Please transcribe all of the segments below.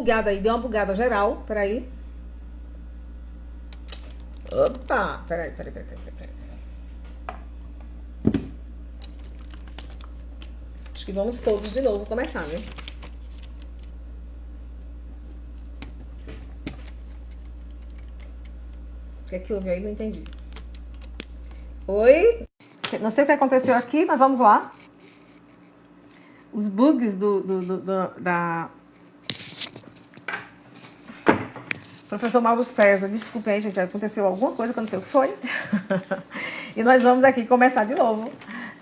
bugada aí, deu uma bugada geral. Peraí. Opa, peraí. Acho que vamos todos de novo começar, né? O que é que houve aí? Não entendi. Oi? Não sei o que aconteceu aqui, mas vamos lá. Os bugs da... Professor Mauro César, desculpe aí, gente, aconteceu alguma coisa que eu não sei o que foi. E nós vamos aqui começar de novo.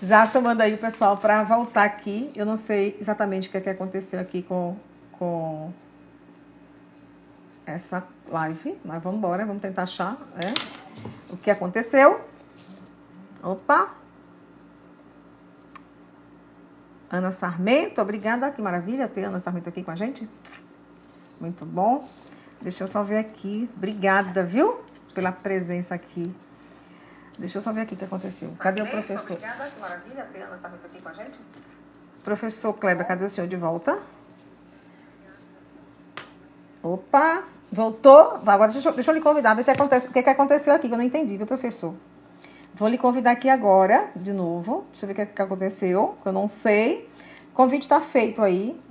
Já chamando aí o pessoal para voltar aqui. Eu não sei exatamente o que é que aconteceu aqui com essa live. Mas vamos embora, vamos tentar achar o que aconteceu. Opa! Ana Sarmento, obrigada. Que maravilha ter Ana Sarmento aqui com a gente. Muito bom. Deixa eu só ver aqui. Obrigada, viu? Pela presença aqui. Deixa eu só ver aqui o que aconteceu. Cadê o professor? Obrigada, que maravilha ter Ana Sarmento aqui com a gente. Professor Kleber, cadê o senhor de volta? Opa! Voltou? Agora deixa eu lhe convidar, ver se acontece, o que aconteceu aqui, que eu não entendi, viu, professor? Vou lhe convidar aqui agora, de novo. Deixa eu ver o que aconteceu, que eu não sei. O convite está feito aí.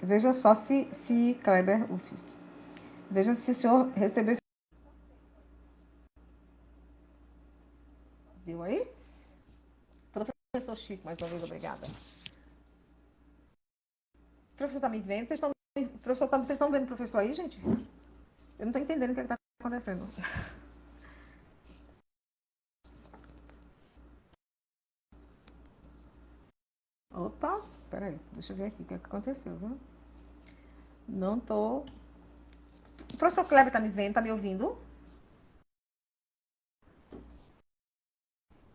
Veja só se Kleber... Veja se o senhor recebeu... Viu aí? Professor Chico, mais uma vez, obrigada. O professor está me vendo? Vocês estão vendo o professor aí, gente? Eu não estou entendendo o que está acontecendo. Opa, peraí, deixa eu ver aqui o que aconteceu, viu? Não tô... O professor Kleber tá me vendo, tá me ouvindo?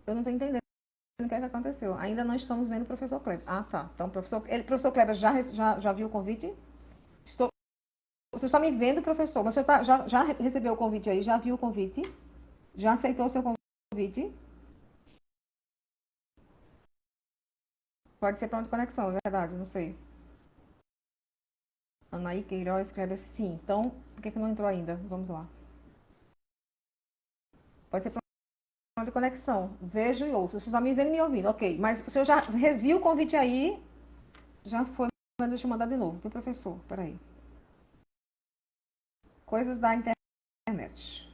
Eu não tô entendendo o que aconteceu. Ainda não estamos vendo o professor Kleber. Ah, tá. Então, professor Kleber já viu o convite? Você está me vendo, professor? Mas você já recebeu o convite aí? Já viu o convite? Já aceitou o seu convite? Pode ser ponto de conexão, é verdade, não sei. Anaí Queiroz escreve sim. Então, por que não entrou ainda? Vamos lá. Pode ser ponto de conexão. Vejo e ouço. Você está me vendo e me ouvindo, ok. Mas o senhor já viu o convite aí? Já foi, mas deixa eu mandar de novo, viu, professor? Peraí. Coisas da internet.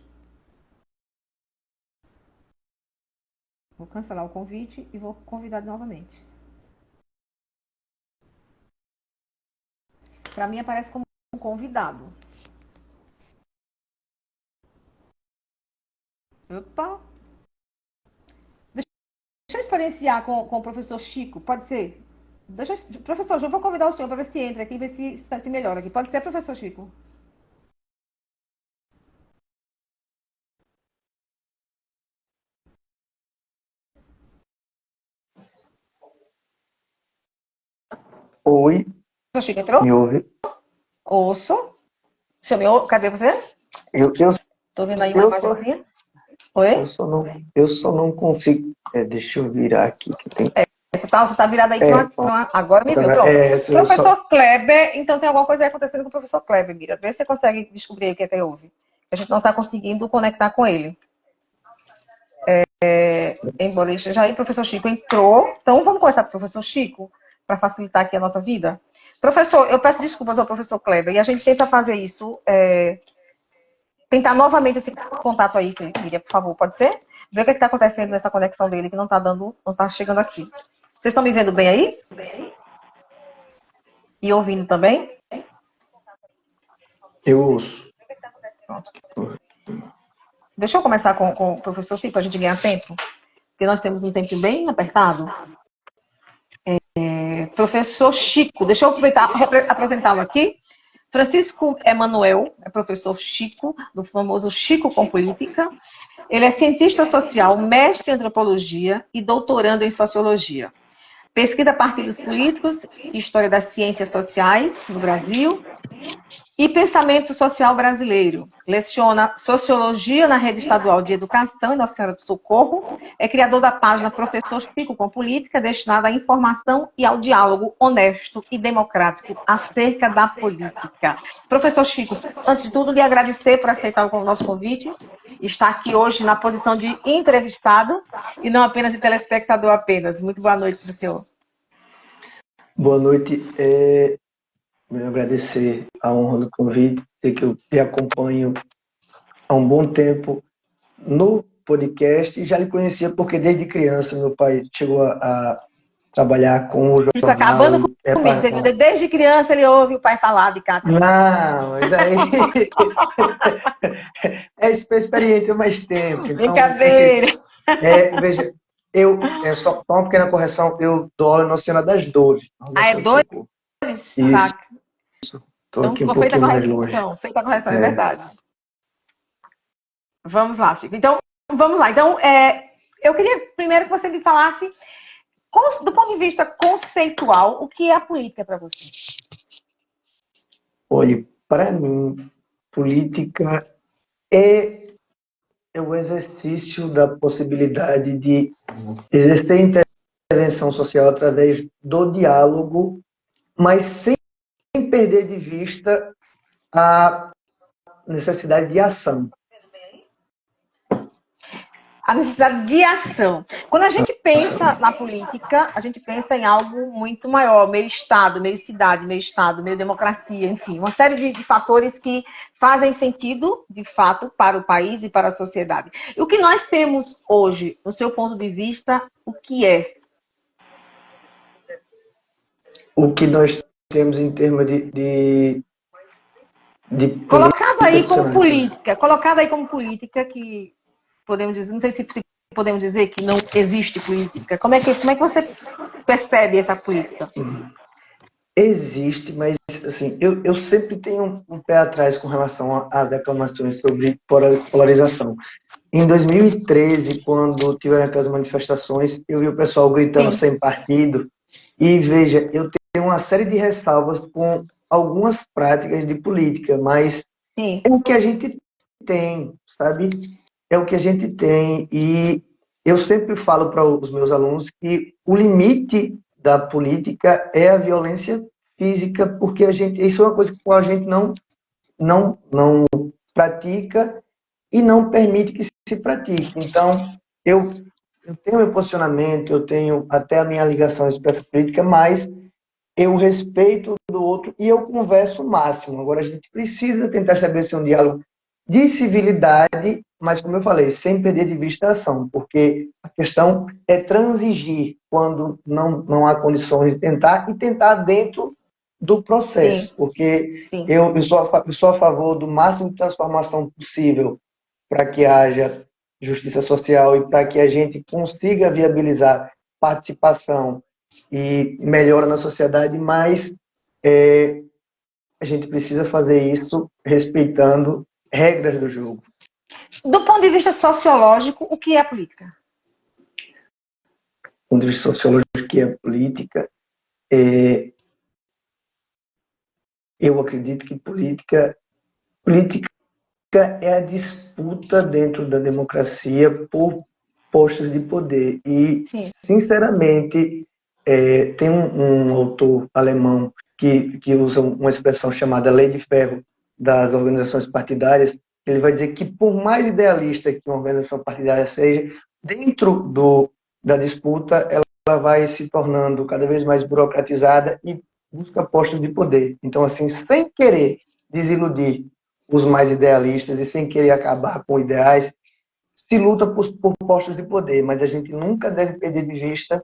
Vou cancelar o convite e vou convidar novamente. Para mim aparece como um convidado. Opa! Deixa eu experienciar com o professor Chico, pode ser? Professor, eu vou convidar o senhor para ver se entra aqui, ver se melhora aqui. Pode ser, professor Chico? Oi, Professor Chico entrou? me ouve? Ouço. O senhor me ouve? Cadê você? Eu, Tô vendo aí uma eu, só, imagenzinha. Oi? eu só não consigo. Deixa eu virar aqui que tem. Você tá virado aí É, para uma... Agora me viu, pronto. eu só, Professor Kleber, então tem alguma coisa aí acontecendo com o professor Kleber, Mira. Vê se você consegue descobrir aí o que é que houve. A gente não está conseguindo conectar com ele. Embora ele esteja aí, o professor Chico entrou. Então vamos começar com o professor Chico, para facilitar aqui a nossa vida. Professor, eu peço desculpas ao professor Kleber, e a gente tenta fazer isso, tentar novamente esse contato aí, Miriam, por favor, pode ser? Ver o que está acontecendo nessa conexão dele, que não está chegando aqui. Vocês estão me vendo bem aí? E ouvindo também? eu ouço. Pronto. Deixa eu começar com o professor Chico, para a gente ganhar tempo, porque nós temos um tempo bem apertado. Professor Chico, deixa eu aproveitar para apresentá-lo aqui. Francisco Emanuel é professor Chico, do famoso Chico com Política. Ele é cientista social, mestre em antropologia e doutorando em sociologia. Pesquisa partidos políticos e história das ciências sociais no Brasil e pensamento social brasileiro. Leciona Sociologia na Rede Estadual de Educação em Nossa Senhora do Socorro. É criador da página Professor Chico com Política, destinada à informação e ao diálogo honesto e democrático acerca da política. Professor Chico, antes de tudo, lhe agradecer por aceitar o nosso convite. Está aqui hoje na posição de entrevistado e não apenas de telespectador apenas. Muito boa noite para o senhor. Boa noite. Eu agradecer a honra do convite, sei que eu te acompanho há um bom tempo no podcast e já lhe conhecia porque desde criança meu pai chegou a trabalhar com o Fico jornal. acabando comigo. Você viu, desde criança ele ouve o pai falar de Cátia. Não, mas aí é experiente há mais tempo. Então, Brincadeira. veja, só uma pequena correção, eu dou aula na Senhora das Dores. É dois? Isso, estou Então, aqui um feita a pouquinho mais longe. correção. Feita a correção, é verdade. Vamos lá, Chico. Então, vamos lá. Então, eu queria primeiro que você me falasse, do ponto de vista conceitual, o que é a política para você? Olha, para mim, política é o exercício da possibilidade de exercer intervenção social através do diálogo, mas sem perder de vista a necessidade de ação. A necessidade de ação. Quando a gente pensa na política, a gente pensa em algo muito maior, meio Estado, meio cidade, meio Estado, meio democracia, enfim, uma série de fatores que fazem sentido, de fato, para o país e para a sociedade. E o que nós temos hoje, no seu ponto de vista, o que é? O que nós temos em termos de colocado aí como política que podemos dizer, não sei se podemos dizer que não existe política. Como é que você percebe essa política? Existe, mas assim, eu sempre tenho um pé atrás com relação às reclamações sobre polarização. Em 2013, quando tiveram aquelas manifestações, eu vi o pessoal gritando sem partido. E veja, eu tenho uma série de ressalvas com algumas práticas de política, mas é o que a gente tem, sabe? É o que a gente tem. E eu sempre falo para os meus alunos que o limite da política é a violência física, porque isso é uma coisa que a gente não pratica e não permite que se pratique. Então, eu tenho meu posicionamento, eu tenho até a minha ligação à espécie política, mas eu respeito do outro e eu converso o máximo. Agora, a gente precisa tentar estabelecer um diálogo de civilidade, mas, como eu falei, sem perder de vista a ação, porque a questão é transigir quando não há condições de tentar e tentar dentro do processo, Sim. Porque Sim. Eu sou a favor do máximo de transformação possível para que haja justiça social e para que a gente consiga viabilizar participação e melhora na sociedade, mas a gente precisa fazer isso respeitando regras do jogo. Do ponto de vista sociológico, o que é a política? Do ponto de vista sociológico, o que é a política? Eu acredito que política é a disputa dentro da democracia por postos de poder. E, Sim. sinceramente, tem um autor alemão que usa uma expressão chamada lei de ferro das organizações partidárias. Ele vai dizer que, por mais idealista que uma organização partidária seja, dentro da disputa, ela vai se tornando cada vez mais burocratizada e busca postos de poder. Então, assim, sem querer desiludir os mais idealistas e sem querer acabar com ideais, se luta por postos de poder, mas a gente nunca deve perder de vista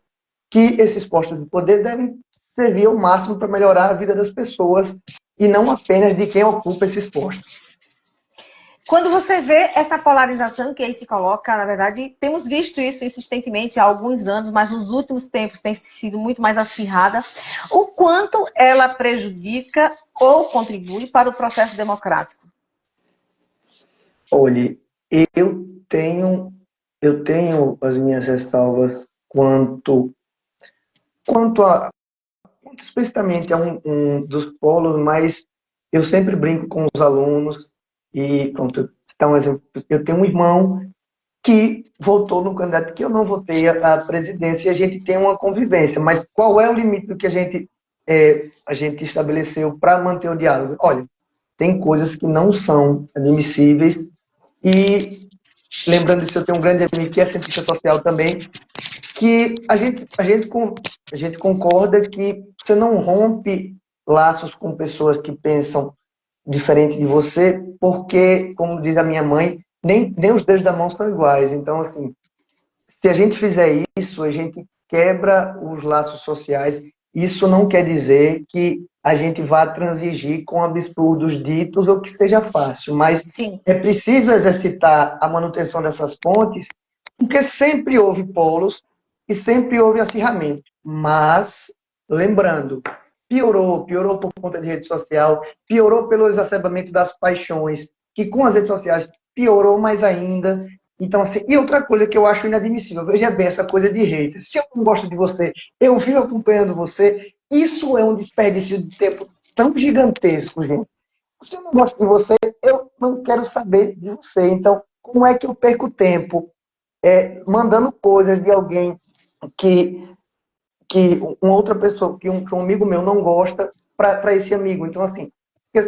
que esses postos de poder devem servir ao máximo para melhorar a vida das pessoas e não apenas de quem ocupa esses postos. Quando você vê essa polarização que aí se coloca, na verdade, temos visto isso insistentemente há alguns anos, mas nos últimos tempos tem sido muito mais acirrada, o quanto ela prejudica ou contribui para o processo democrático? Olhe, eu tenho as minhas ressalvas quanto especificamente a um dos polos mais eu sempre brinco com os alunos e, pronto, tá um exemplo. Eu tenho um irmão que votou no candidato que eu não votei à presidência e a gente tem uma convivência. Mas qual é o limite do que a gente estabeleceu para manter o diálogo? Olha, tem coisas que não são admissíveis e, lembrando disso, eu tenho um grande amigo que é cientista social também, que a gente concorda que você não rompe laços com pessoas que pensam diferente de você, porque, como diz a minha mãe, nem os dedos da mão são iguais. Então, assim, se a gente fizer isso, a gente quebra os laços sociais. Isso não quer dizer que a gente vá transigir com absurdos ditos ou que seja fácil, mas Sim. é preciso exercitar a manutenção dessas pontes, porque sempre houve polos e sempre houve acirramento. Mas, lembrando, piorou por conta de rede social, piorou pelo exacerbamento das paixões, que com as redes sociais piorou mais ainda. Então, assim, e outra coisa que eu acho inadmissível, veja bem essa coisa de hater. Se eu não gosto de você, eu vivo acompanhando você, isso é um desperdício de tempo tão gigantesco, gente. Se eu não gosto de você, eu não quero saber de você. Então, como é que eu perco tempo mandando coisas de alguém que, que uma outra pessoa, que um amigo meu não gosta para esse amigo? Então, assim,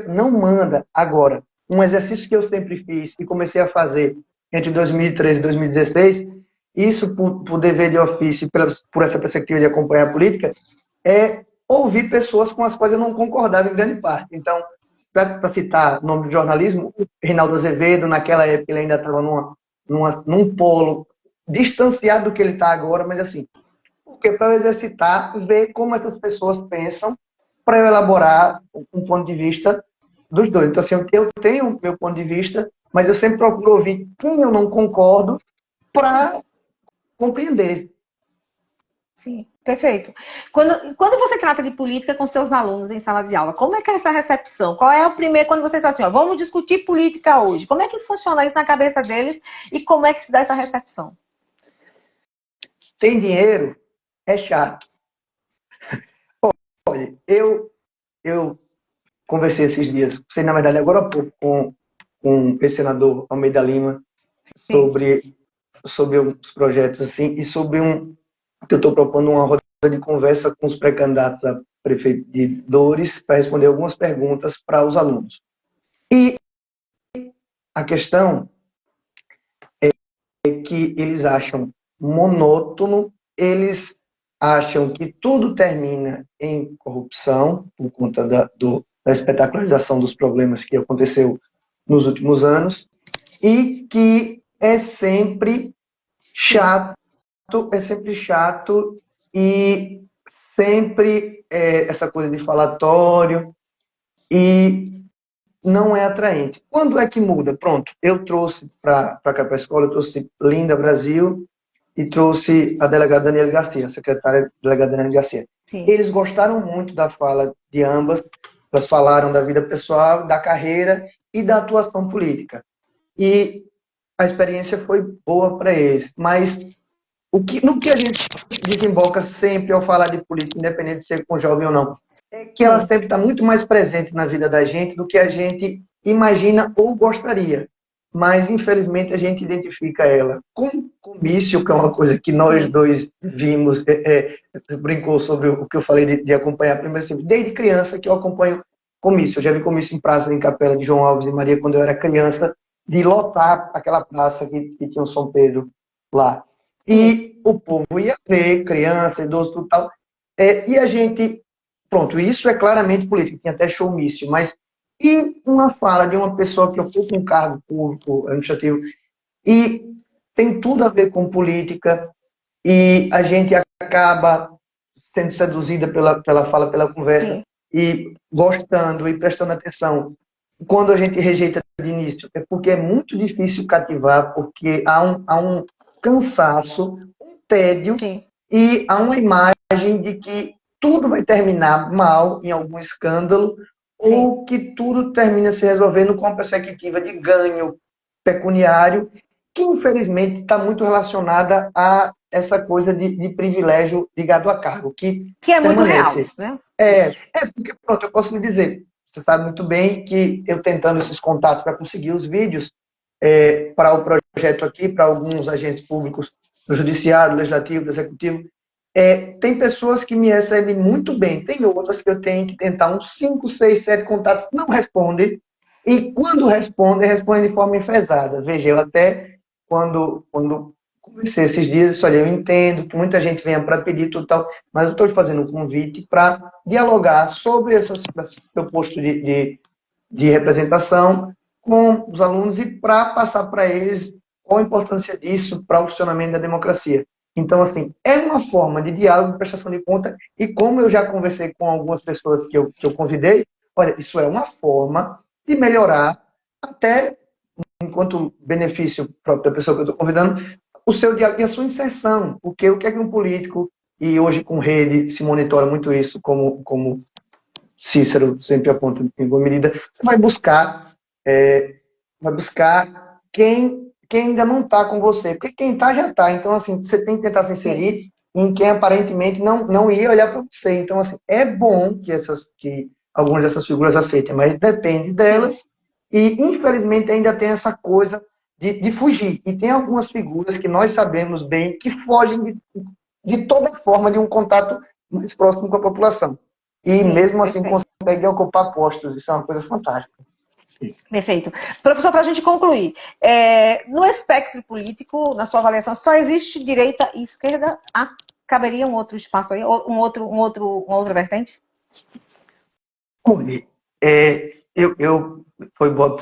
não manda. Agora, um exercício que eu sempre fiz e comecei a fazer entre 2013 e 2016, isso por dever de ofício, por essa perspectiva de acompanhar a política, é ouvir pessoas com as quais eu não concordava em grande parte. Então, para citar o nome do jornalismo, o Reinaldo Azevedo, naquela época, ele ainda estava num polo distanciado do que ele está agora, mas assim, porque para eu exercitar, ver como essas pessoas pensam, para eu elaborar um ponto de vista dos dois. Então, assim, eu tenho o meu ponto de vista, mas eu sempre procuro ouvir quem eu não concordo para compreender. Sim, perfeito. Quando você trata de política com seus alunos em sala de aula, como é que é essa recepção? Qual é o primeiro, quando você fala assim, ó, vamos discutir política hoje? Como é que funciona isso na cabeça deles e como é que se dá essa recepção? Tem dinheiro? É chato. Olha, eu conversei esses dias, sei na verdade agora há pouco, com o ex-senador Almeida Lima, Sim. sobre os projetos assim, e sobre que eu estou propondo uma roda de conversa com os pré-candidatos a prefeito de Dores para responder algumas perguntas para os alunos. E a questão é que eles acham monótono, eles acham que tudo termina em corrupção, por conta da espetacularização dos problemas que aconteceu nos últimos anos, e que é sempre chato e sempre essa coisa de falatório e não é atraente. Quando é que muda? Pronto, eu trouxe para cá para a escola, eu trouxe Linda Brasil e trouxe a delegada Daniela Garcia, a secretária delegada Daniela Garcia. Sim. Eles gostaram muito da fala de ambas, elas falaram da vida pessoal, da carreira e da atuação política. E a experiência foi boa para eles, mas no que a gente desemboca sempre ao falar de política, independente de ser com jovem ou não, é que ela sempre está muito mais presente na vida da gente do que a gente imagina ou gostaria. Mas, infelizmente, a gente identifica ela com comício, que é uma coisa que nós dois vimos, brincou sobre o que eu falei de acompanhar, primeiro, assim, desde criança que eu acompanho comício. Eu já vi comício em praça, em Capela de João Alves e Maria, quando eu era criança, de lotar aquela praça que tinha o São Pedro lá. E o povo ia ver, criança, idoso, tudo tal. E a gente, pronto, isso é claramente político, tinha até showmício, mas e uma fala de uma pessoa que ocupa um cargo público, administrativo, e tem tudo a ver com política, e a gente acaba sendo seduzida pela fala, pela conversa, Sim. e gostando e prestando atenção. Quando a gente rejeita de início, é porque é muito difícil cativar, porque há um cansaço, um tédio, Sim. e há uma imagem de que tudo vai terminar mal em algum escândalo, Sim. ou que tudo termina se resolvendo com a perspectiva de ganho pecuniário, que infelizmente está muito relacionada a essa coisa de privilégio ligado a cargo, que Que é muito real, permanece. né? Porque, pronto, eu posso lhe dizer, você sabe muito bem que eu tentando esses contatos para conseguir os vídeos para o projeto aqui, para alguns agentes públicos do judiciário, do legislativo, do executivo, tem pessoas que me recebem muito bem, tem outras que eu tenho que tentar uns 5, 6, 7 contatos, não respondem, e quando respondem de forma enfesada. Veja, eu até, quando comecei esses dias, olha, eu entendo que muita gente venha para pedir tudo tal, mas eu estou fazendo um convite para dialogar sobre esse posto de representação com os alunos e para passar para eles qual a importância disso para o funcionamento da democracia. Então, assim, é uma forma de diálogo, de prestação de conta, e como eu já conversei com algumas pessoas que eu convidei, olha, isso é uma forma de melhorar, até enquanto benefício próprio da pessoa que eu estou convidando, o seu diálogo e a sua inserção. Porque o que é que um político, e hoje com rede se monitora muito isso, como Cícero sempre aponta em alguma medida, você vai buscar quem ainda não está com você, porque quem está já está. Então, assim, você tem que tentar se inserir em quem aparentemente não ia olhar para você. Então, assim, é bom que algumas dessas figuras aceitem, mas depende delas. E, infelizmente, ainda tem essa coisa de fugir. E tem algumas figuras que nós sabemos bem que fogem de toda forma de um contato mais próximo com a população. E Sim, mesmo assim perfeito. consegue ocupar postos. Isso é uma coisa fantástica. Perfeito. Professor, para a gente concluir, no espectro político, na sua avaliação, só existe direita e esquerda? Caberia um outro espaço aí, uma outra vertente? Olha,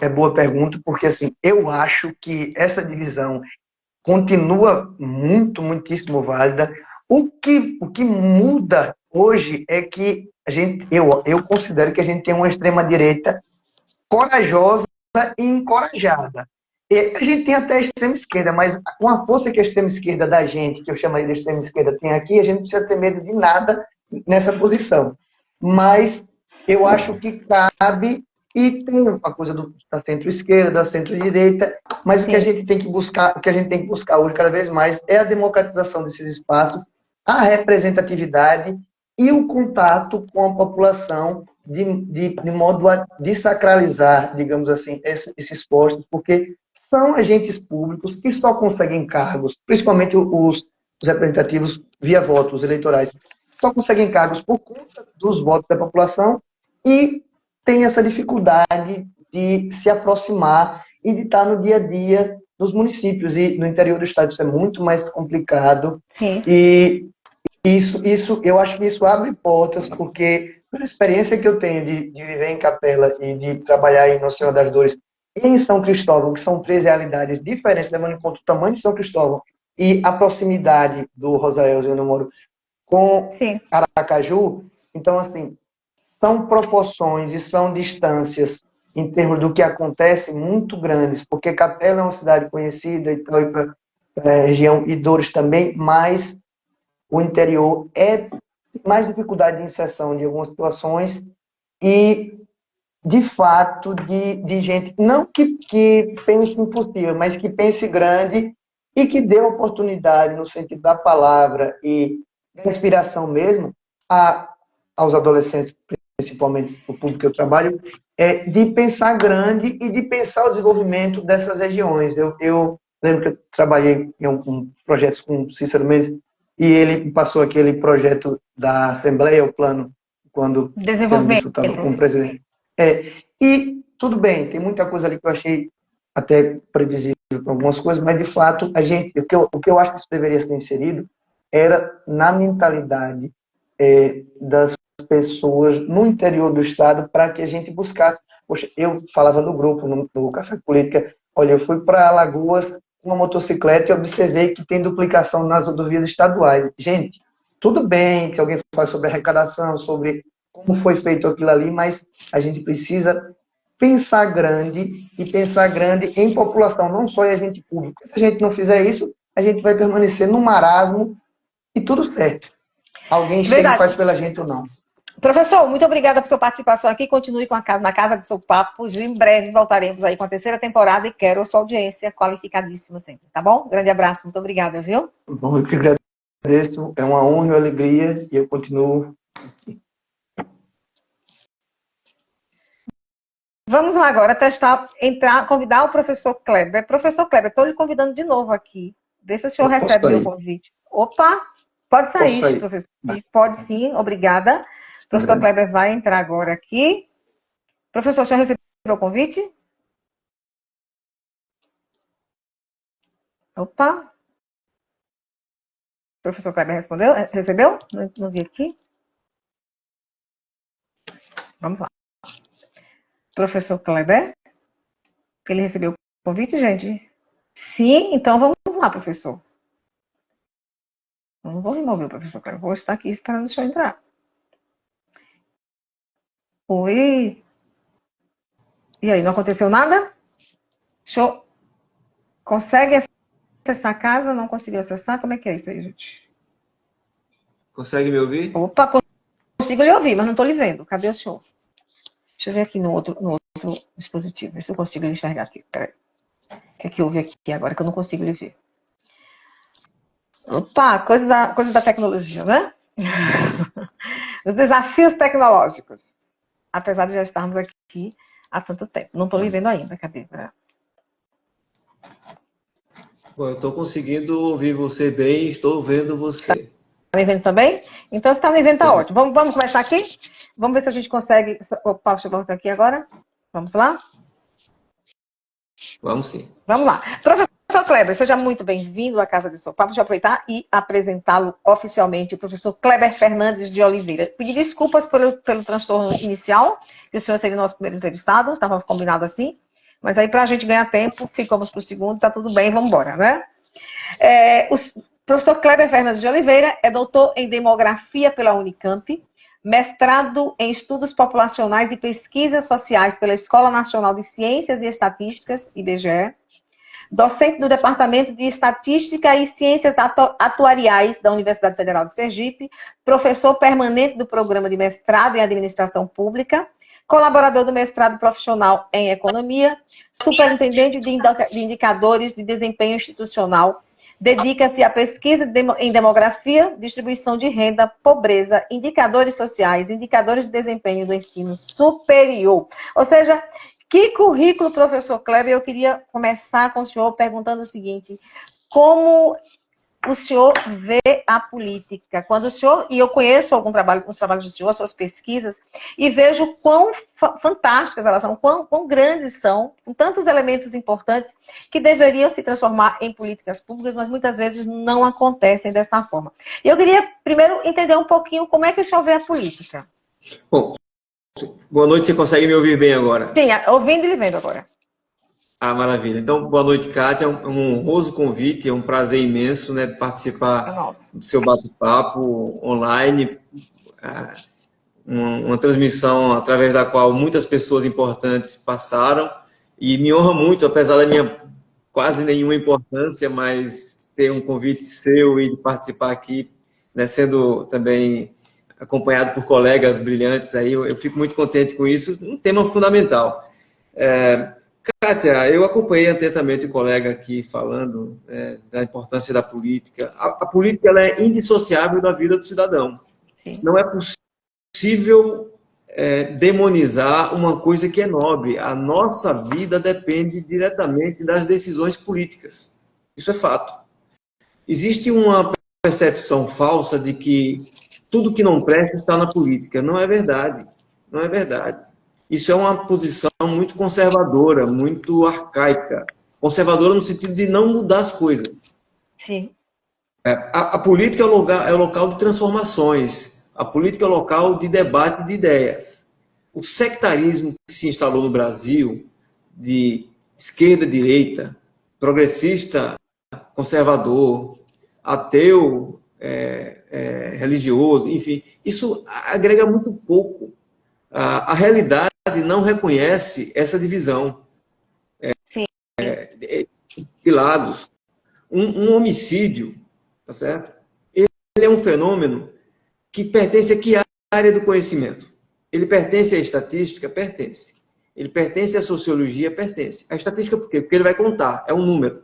boa pergunta, porque assim, eu acho que essa divisão continua muitíssimo válida. O que muda hoje é que eu considero que a gente tem uma extrema-direita corajosa e encorajada. E a gente tem até a extrema-esquerda, mas com a força que a extrema-esquerda da gente, que eu chamaria de extrema-esquerda, tem aqui, a gente não precisa ter medo de nada nessa posição. Mas eu acho que cabe, e tem a coisa da centro-esquerda, da centro-direita, mas o que a Sim. gente tem que buscar, o que a gente tem que buscar hoje cada vez mais é a democratização desses espaços, a representatividade e o contato com a população de modo a desacralizar, digamos assim, esses postos, porque são agentes públicos que só conseguem cargos, principalmente os representativos via votos eleitorais, só conseguem cargos por conta dos votos da população e tem essa dificuldade de se aproximar e de estar no dia a dia dos municípios. E no interior do estado isso é muito mais complicado. Sim. E eu acho que isso abre portas, porque pela experiência que eu tenho de viver em Capela e de trabalhar em Nossa Senhora das Dores e em São Cristóvão, que são três realidades diferentes, levando em conta o tamanho de São Cristóvão e a proximidade do Rosael, onde eu moro, com Sim. Aracaju, então, assim, são proporções e são distâncias em termos do que acontece muito grandes, porque Capela é uma cidade conhecida e para a região e Dores também, mas o interior mais dificuldade de inserção de algumas situações e, de fato, de gente, não que pense impossível, mas que pense grande e que dê oportunidade, no sentido da palavra e da inspiração mesmo, aos adolescentes, principalmente o público que eu trabalho, de pensar grande e de pensar o desenvolvimento dessas regiões. Eu lembro que eu trabalhei em projetos com o Cícero Mendes, e ele passou aquele projeto da Assembleia, o plano, quando o Fernando Desenvolvimento. Bispo estava como presidente. E tudo bem, tem muita coisa ali que eu achei até previsível para algumas coisas, mas de fato, o que eu acho que isso deveria ser inserido era na mentalidade das pessoas no interior do Estado para que a gente buscasse. Poxa, eu falava no grupo, no Café Política, olha, eu fui para Alagoas com uma motocicleta e observei que tem duplicação nas rodovias estaduais. Gente, tudo bem que alguém faz sobre arrecadação, sobre como foi feito aquilo ali, mas a gente precisa pensar grande e pensar grande em população, não só em agente público. Se a gente não fizer isso, a gente vai permanecer no marasmo e tudo certo. Alguém chega e Verdade. faz pela gente ou não. Professor, muito obrigada por sua participação aqui. Continue na Casa do Seu Papo. Em breve voltaremos aí com a terceira temporada e quero a sua audiência qualificadíssima sempre, tá bom? Grande abraço, muito obrigada, viu? Bom, eu que agradeço, é uma honra e uma alegria e eu continuo Vamos lá agora testar, convidar o professor Kleber. Professor Kleber, estou lhe convidando de novo aqui. Vê se o senhor Eu posso recebe meu sair. convite. Opa, pode Posso sair, sair. professor. Pode sim, obrigada. O professor Obrigado. Kleber vai entrar agora aqui. Professor, o senhor recebeu o convite? Opa. O professor Kleber respondeu? Recebeu? Não vi aqui. Vamos lá. Professor Kleber, ele recebeu o convite, gente? Sim, então vamos lá, professor. Eu não vou remover o professor Kleber, vou estar aqui esperando o senhor entrar. Oi. E aí, não aconteceu nada? O senhor consegue acessar a casa? Não conseguiu acessar? Como é que é isso aí, gente? Consegue me ouvir? Opa, consigo lhe ouvir, mas não estou lhe vendo. Cadê o senhor? Deixa eu ver aqui no outro dispositivo, ver se eu consigo lhe enxergar aqui. Peraí. O que é que houve aqui agora que eu não consigo lhe ver? Opa, coisa da tecnologia, né? Os desafios tecnológicos. Apesar de já estarmos aqui há tanto tempo. Não estou lhe vendo ainda, cadê? Bom, eu estou conseguindo ouvir você bem, estou vendo você. Está me vendo também? Então, se está me vendo, está ótimo. Vamos começar aqui? Vamos ver se a gente consegue... Opa, deixa eu voltar aqui agora. Vamos lá? Vamos sim. Vamos lá. Professor Kleber, seja muito bem-vindo à Casa de Sopapo. Deixa eu aproveitar e apresentá-lo oficialmente, o professor Kleber Fernandes de Oliveira. Pedir desculpas pelo transtorno inicial, que o senhor seria o nosso primeiro entrevistado, estava combinado assim. Mas aí, para a gente ganhar tempo, ficamos para o segundo, tá tudo bem, vamos embora, né? O professor Kleber Fernandes de Oliveira é doutor em Demografia pela Unicamp, mestrado em Estudos Populacionais e Pesquisas Sociais pela Escola Nacional de Ciências e Estatísticas, IBGE, docente do Departamento de Estatística e Ciências Atuariais da Universidade Federal de Sergipe, professor permanente do Programa de Mestrado em Administração Pública, colaborador do mestrado profissional em Economia, superintendente de indicadores de desempenho institucional, dedica-se à pesquisa em demografia, distribuição de renda, pobreza, indicadores sociais, indicadores de desempenho do ensino superior. Ou seja, que currículo, professor Kleber? Eu queria começar com o senhor perguntando o seguinte: como o senhor vê a política? Quando o senhor, e eu conheço alguns trabalhos do senhor, suas pesquisas, e vejo quão fantásticas elas são, quão grandes são, com tantos elementos importantes que deveriam se transformar em políticas públicas, mas muitas vezes não acontecem dessa forma. Eu queria primeiro entender um pouquinho como é que o senhor vê a política. Bom, boa noite, você consegue me ouvir bem agora? Sim, ouvindo e vendo agora. Ah, maravilha. Então, boa noite, Kátia. É um honroso convite, é um prazer imenso, né, participar do seu bate-papo online, uma transmissão através da qual muitas pessoas importantes passaram, e me honra muito, apesar da minha quase nenhuma importância, mas ter um convite seu e de participar aqui, né, sendo também acompanhado por colegas brilhantes, aí eu fico muito contente com isso, um tema fundamental. Kátia, eu acompanhei atentamente o colega aqui falando da importância da política. A política ela é indissociável da vida do cidadão. Sim. Não é possível demonizar uma coisa que é nobre. A nossa vida depende diretamente das decisões políticas. Isso é fato. Existe uma percepção falsa de que tudo que não presta está na política. Não é verdade. Não é verdade. Isso é uma posição muito conservadora, muito arcaica. Conservadora no sentido de não mudar as coisas. Sim. A política é o local de transformações. A política é o local de debate de ideias. O sectarismo que se instalou no Brasil, de esquerda, direita, progressista, conservador, ateu, religioso, enfim, isso agrega muito pouco. A realidade não reconhece essa divisão de lados. Um homicídio, tá certo? Ele é um fenômeno que pertence a que área do conhecimento? Ele pertence à estatística? Pertence. Ele pertence à sociologia? Pertence. A estatística por quê? Porque ele vai contar, é um número.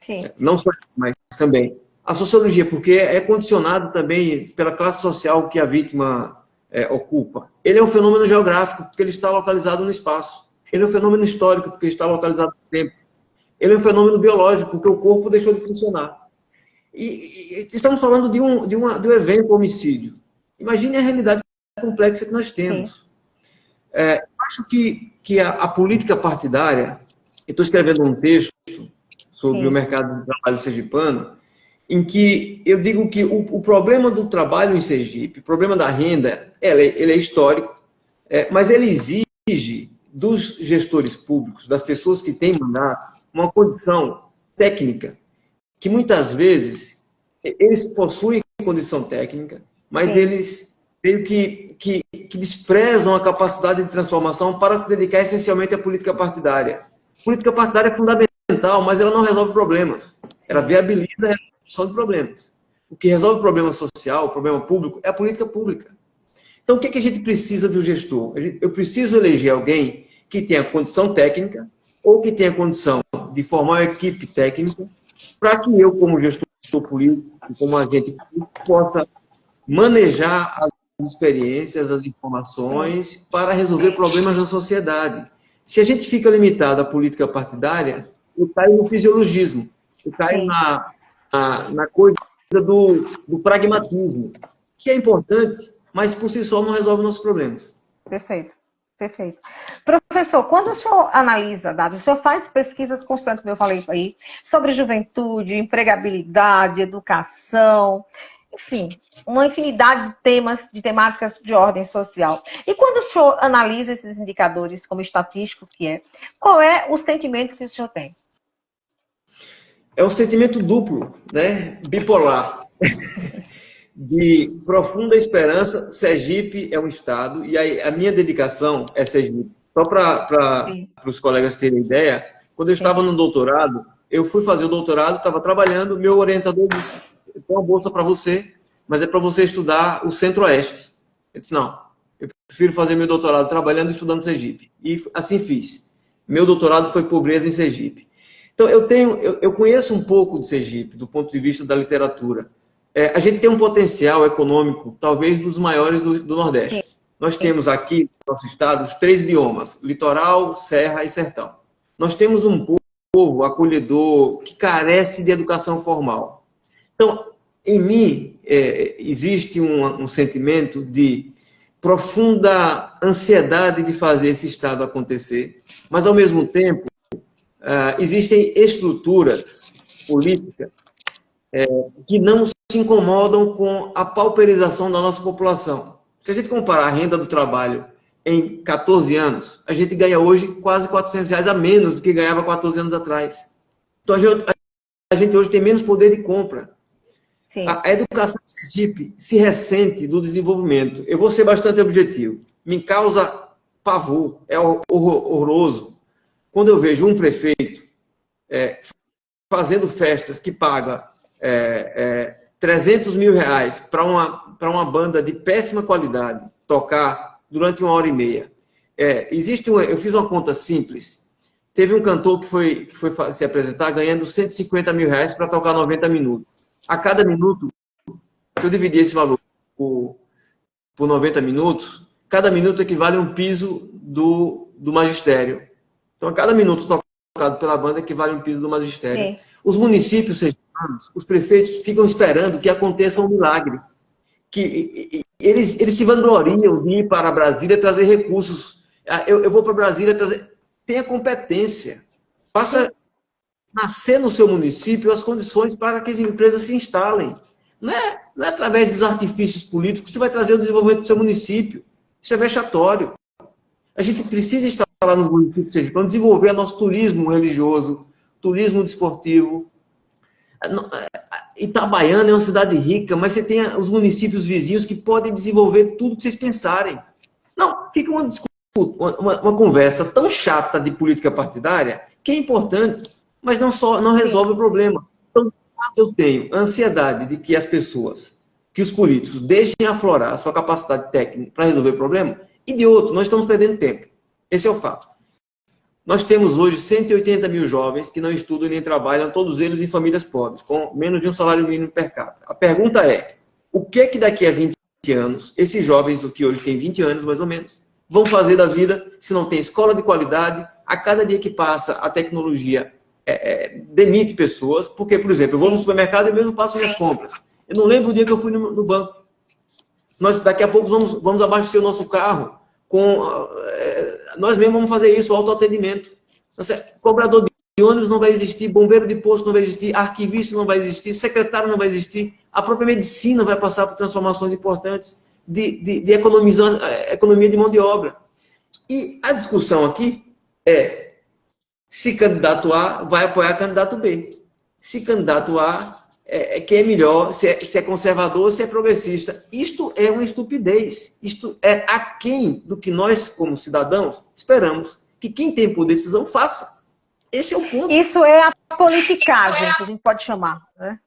Sim. Não só isso, mas também. A sociologia, porque é condicionado também pela classe social que a vítima ocupa. Ele é um fenômeno geográfico, porque ele está localizado no espaço. Ele é um fenômeno histórico, porque está localizado no tempo. Ele é um fenômeno biológico, porque o corpo deixou de funcionar. E estamos falando de um evento homicídio. Imagine a realidade complexa que nós temos. Acho que a política partidária, eu estou escrevendo um texto sobre o mercado de trabalho sergipano, em que eu digo que o problema do trabalho em Sergipe, o problema da renda, ele é histórico, mas ele exige dos gestores públicos, das pessoas que têm mandato, uma condição técnica, que muitas vezes eles possuem condição técnica, mas eles meio que desprezam a capacidade de transformação para se dedicar essencialmente à política partidária. A política partidária é fundamental, mas ela não resolve problemas. Ela viabiliza a resolução de problemas. O que resolve o problema social, o problema público, é a política pública. Então, o que a gente precisa do gestor? Eu preciso eleger alguém que tenha condição técnica ou que tenha condição de formar uma equipe técnica para que eu, como gestor político, como agente político, possa manejar as experiências, as informações para resolver problemas da sociedade. Se a gente fica limitado à política partidária, eu caio no fisiologismo, eu caio na coisa do pragmatismo, que é importante, mas por si só não resolve nossos problemas. Perfeito, perfeito. Professor, quando o senhor analisa dados, o senhor faz pesquisas constantes, como eu falei aí, sobre juventude, empregabilidade, educação, enfim, uma infinidade de temas, de temáticas de ordem social. E quando o senhor analisa esses indicadores, como estatístico que é, qual é o sentimento que o senhor tem? É um sentimento duplo, né? Bipolar. De profunda esperança. Sergipe é um estado, e a minha dedicação é Sergipe. Só para os colegas terem ideia, quando eu estava no doutorado, eu fui fazer o doutorado, estava trabalhando, meu orientador disse, tem uma bolsa para você, mas é para você estudar o Centro-Oeste. Eu disse, não, eu prefiro fazer meu doutorado trabalhando e estudando Sergipe. E assim fiz. Meu doutorado foi pobreza em Sergipe. Então, eu conheço um pouco de Sergipe, do ponto de vista da literatura. A gente tem um potencial econômico, talvez, dos maiores do Nordeste. Nós temos aqui, no nosso estado, os 3 biomas, litoral, serra e sertão. Nós temos um povo acolhedor que carece de educação formal. Então, em mim, existe um sentimento de profunda ansiedade de fazer esse estado acontecer, mas, ao mesmo tempo, existem estruturas políticas que não se incomodam com a pauperização da nossa população. Se a gente comparar a renda do trabalho em 14 anos, a gente ganha hoje quase R$400 a menos do que ganhava 14 anos atrás. Então, a gente hoje tem menos poder de compra. A educação de Sergipe se ressente do desenvolvimento. Eu vou ser bastante objetivo. Me causa pavor, é horroroso. Quando eu vejo um prefeito fazendo festas que paga R$300 mil para uma banda de péssima qualidade tocar durante 1h30. Eu fiz uma conta simples. Teve um cantor que foi se apresentar ganhando R$150 mil para tocar 90 minutos. A cada minuto, se eu dividir esse valor por 90 minutos, cada minuto equivale a um piso do magistério. Então, a cada minuto tocado pela banda equivale a um piso do magistério. Os municípios sergipanos, os prefeitos ficam esperando que aconteça um milagre. Que eles se vangloriam de ir para Brasília trazer recursos. Eu vou para Brasília trazer... Tenha competência. Faça nascer no seu município as condições para que as empresas se instalem. Não é através dos artifícios políticos que você vai trazer o desenvolvimento do seu município. Isso é vexatório. A gente precisa instalar nos municípios sergipanos, desenvolver nosso turismo religioso, turismo desportivo. Itabaiana é uma cidade rica, mas você tem os municípios vizinhos que podem desenvolver tudo que vocês pensarem. Não, fica uma conversa tão chata de política partidária, que é importante, mas não resolve o problema. Então, eu tenho a ansiedade de que as pessoas, que os políticos deixem aflorar a sua capacidade técnica para resolver o problema, e de outro, nós estamos perdendo tempo. Esse é o fato. Nós temos hoje 180 mil jovens que não estudam nem trabalham, todos eles em famílias pobres, com menos de um salário mínimo per capita. A pergunta é, o que daqui a 20 anos, esses jovens, que hoje têm 20 anos mais ou menos, vão fazer da vida se não tem escola de qualidade? A cada dia que passa, a tecnologia demite pessoas, porque, por exemplo, eu vou no supermercado e mesmo passo minhas compras. Eu não lembro o dia que eu fui no banco. Nós, daqui a pouco, vamos abastecer o nosso carro. Nós mesmos vamos fazer isso, o autoatendimento. Cobrador de ônibus não vai existir, bombeiro de posto não vai existir, arquivista não vai existir, secretário não vai existir. A própria medicina vai passar por transformações importantes de economia de mão de obra. E a discussão aqui é se candidato A vai apoiar candidato B. Se candidato A quem é melhor, se é conservador, se é progressista. Isto é uma estupidez. Isto é aquém do que nós, como cidadãos, esperamos que quem tem poder de decisão faça. Esse é o ponto. Isso é a politicagem, que a gente pode chamar, né?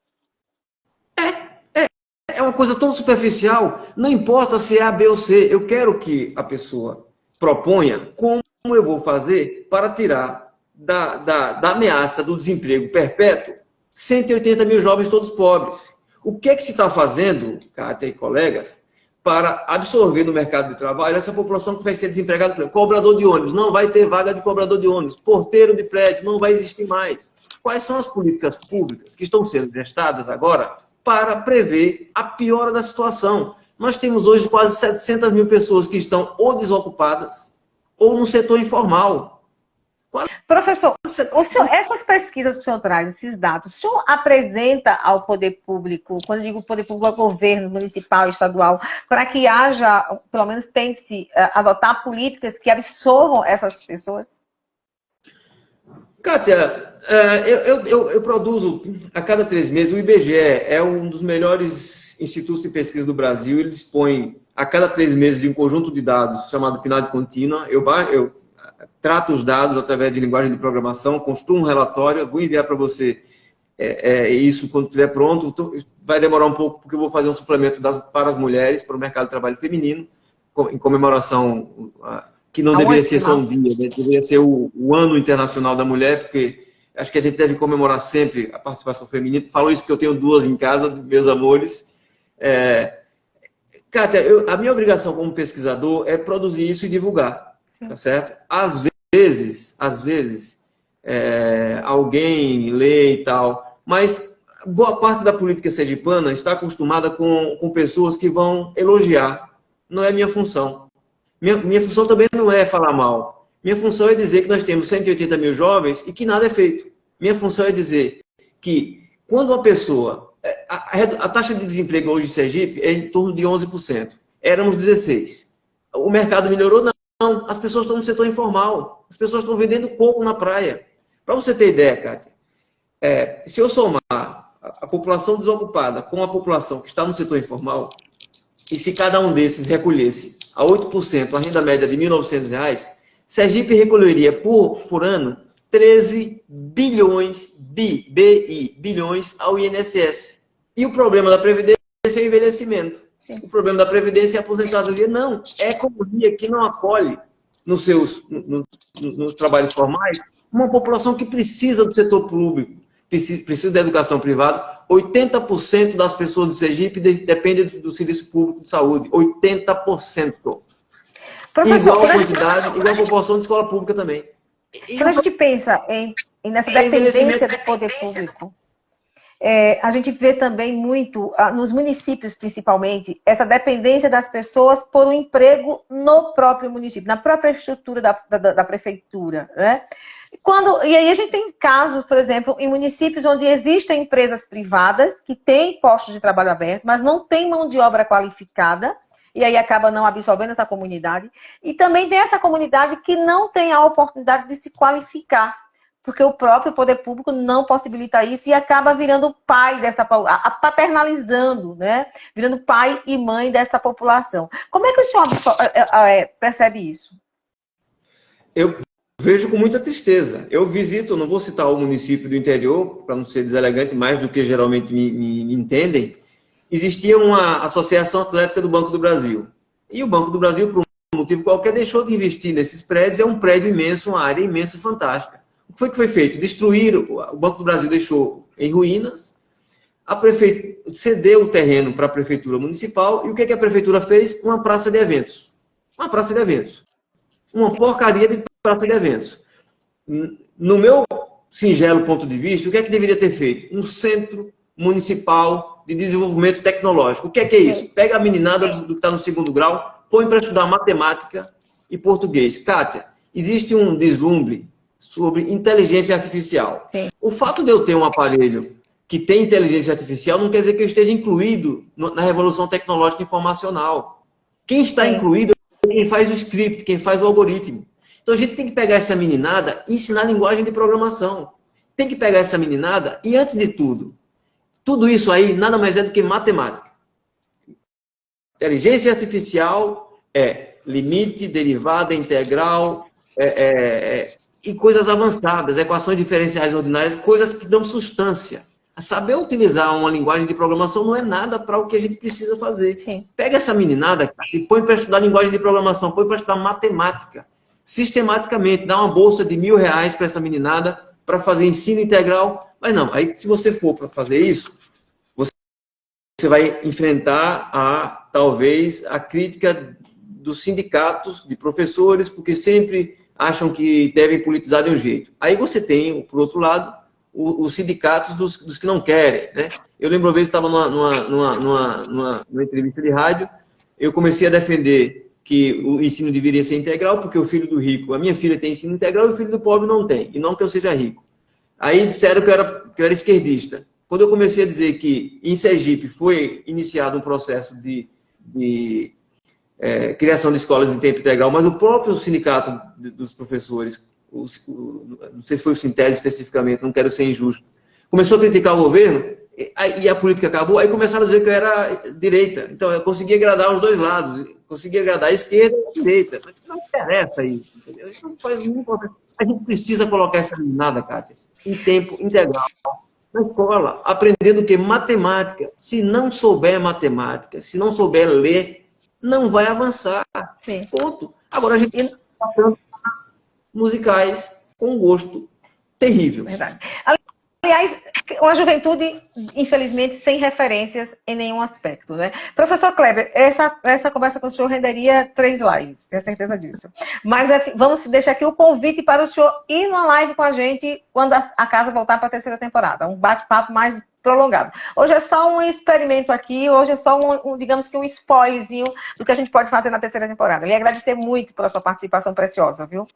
É uma coisa tão superficial. Não importa se é A, B ou C. Eu quero que a pessoa proponha como eu vou fazer para tirar da ameaça do desemprego perpétuo 180 mil jovens todos pobres. O que é que se está fazendo, Kátia e colegas, para absorver no mercado de trabalho essa população que vai ser desempregada? Cobrador de ônibus, não vai ter vaga de cobrador de ônibus. Porteiro de prédio, não vai existir mais. Quais são as políticas públicas que estão sendo gestadas agora para prever a piora da situação? Nós temos hoje quase 700 mil pessoas que estão ou desocupadas ou no setor informal. Professor, essas pesquisas que o senhor traz, esses dados, o senhor apresenta ao poder público, quando eu digo poder público, ao governo municipal, estadual, para que haja, pelo menos tente-se adotar políticas que absorvam essas pessoas? Kátia, eu produzo a cada 3 meses, o IBGE é um dos melhores institutos de pesquisa do Brasil, ele dispõe a cada 3 meses de um conjunto de dados chamado PNAD contínua. Eu trato os dados através de linguagem de programação, construo um relatório, vou enviar para você isso quando estiver pronto. Vai demorar um pouco porque eu vou fazer um suplemento para as mulheres, para o mercado de trabalho feminino, em comemoração, que não deveria ser só um dia, né? Deveria ser o Ano Internacional da Mulher, porque acho que a gente deve comemorar sempre a participação feminina. Falo isso porque eu tenho 2 em casa, meus amores. Kátia, a minha obrigação como pesquisador é produzir isso e divulgar, tá certo? Às vezes, alguém lê e tal, mas boa parte da política sergipana está acostumada com pessoas que vão elogiar. Não é minha função. Minha função também não é falar mal. Minha função é dizer que nós temos 180 mil jovens e que nada é feito. Minha função é dizer que quando uma pessoa... A taxa de desemprego hoje em Sergipe é em torno de 11%. Éramos 16%. O mercado melhorou? Não. As pessoas estão no setor informal. As pessoas estão vendendo coco na praia. Para você ter ideia, Kátia, se eu somar a população desocupada com a população que está no setor informal, e se cada um desses recolhesse a 8% a renda média de R$ 1.900, Sergipe recolheria por ano 13 bilhões, bilhões ao INSS. E o problema da Previdência é o envelhecimento. Sim. O problema da Previdência é a aposentadoria. Não, é a economia que não acolhe nos trabalhos formais uma população que precisa do setor público, precisa da educação privada. 80% das pessoas de Sergipe dependem do serviço público de saúde. 80%. Igual a quantidade, igual a proporção de escola pública também. Quando a gente pensa nessa dependência do poder público, a gente vê também muito, nos municípios principalmente, essa dependência das pessoas por um emprego no próprio município, na própria estrutura da prefeitura, né? E aí a gente tem casos, por exemplo, em municípios onde existem empresas privadas que têm postos de trabalho abertos, mas não tem mão de obra qualificada, e aí acaba não absorvendo essa comunidade. E também tem essa comunidade que não tem a oportunidade de se qualificar, porque o próprio poder público não possibilita isso e acaba virando pai paternalizando, né? Virando pai e mãe dessa população. Como é que o senhor percebe isso? Eu vejo com muita tristeza. Eu visito, não vou citar o município do interior, para não ser deselegante, mais do que geralmente me entendem. Existia uma associação atlética do Banco do Brasil. E o Banco do Brasil, por um motivo qualquer, deixou de investir nesses prédios. É um prédio imenso, uma área imensa, fantástica. O que foi feito? Destruíram, o Banco do Brasil deixou em ruínas, a prefeitura cedeu o terreno para a prefeitura municipal, e o que a prefeitura fez? Uma praça de eventos. Uma praça de eventos. uma porcaria de praça de eventos. No meu singelo ponto de vista, o que é que deveria ter feito? Um centro municipal de desenvolvimento tecnológico. O que é isso? Pega a meninada do que está no segundo grau, põe para estudar matemática e português. Kátia, existe um deslumbre sobre inteligência artificial. Sim. O fato de eu ter um aparelho que tem inteligência artificial não quer dizer que eu esteja incluído na revolução tecnológica informacional. Quem está incluído é quem faz o script, quem faz o algoritmo. Então a gente tem que pegar essa meninada e ensinar linguagem de programação. Tem que pegar essa meninada e, antes de tudo isso aí nada mais é do que matemática. Inteligência artificial é limite, derivada, integral, e coisas avançadas, equações diferenciais ordinárias, coisas que dão substância. Saber utilizar uma linguagem de programação não é nada para o que a gente precisa fazer. Sim. Pega essa meninada e põe para estudar linguagem de programação, põe para estudar matemática. Sistematicamente, dá uma bolsa de R$1.000 para essa meninada para fazer ensino integral. Mas não, aí se você for para fazer isso, você vai enfrentar talvez a crítica dos sindicatos de professores, porque sempre acham que devem politizar de um jeito. Aí você tem, por outro lado, os sindicatos dos que não querem, né? Eu lembro uma vez que estava numa entrevista de rádio, eu comecei a defender que o ensino deveria ser integral, porque o filho do rico, a minha filha tem ensino integral e o filho do pobre não tem, e não que eu seja rico. Aí disseram que eu era esquerdista. Quando eu comecei a dizer que em Sergipe foi iniciado um processo de criação de escolas em tempo integral, mas o próprio sindicato dos professores, não sei se foi o Sintese especificamente, não quero ser injusto, começou a criticar o governo e a política acabou, aí começaram a dizer que eu era direita. Então eu conseguia agradar os dois lados, conseguia agradar a esquerda e a direita. Mas não interessa isso, entendeu? A gente precisa colocar essa meninada, Kátia, em tempo integral na escola, aprendendo o que? Matemática. Se não souber matemática, se não souber ler, não vai avançar. Sim. Ponto. Agora a gente está cantando musicais com gosto terrível. Verdade. Aliás, uma juventude, infelizmente, sem referências em nenhum aspecto, né? Professor Kleber, essa conversa com o senhor renderia 3 lives, tenho certeza disso. Mas vamos deixar aqui o convite para o senhor ir numa live com a gente quando a casa voltar para a 3ª temporada. Um bate-papo mais prolongado. Hoje é só um experimento aqui, hoje é só digamos que um spoilerzinho do que a gente pode fazer na 3ª temporada. Eu lhe agradecer muito pela sua participação preciosa, viu?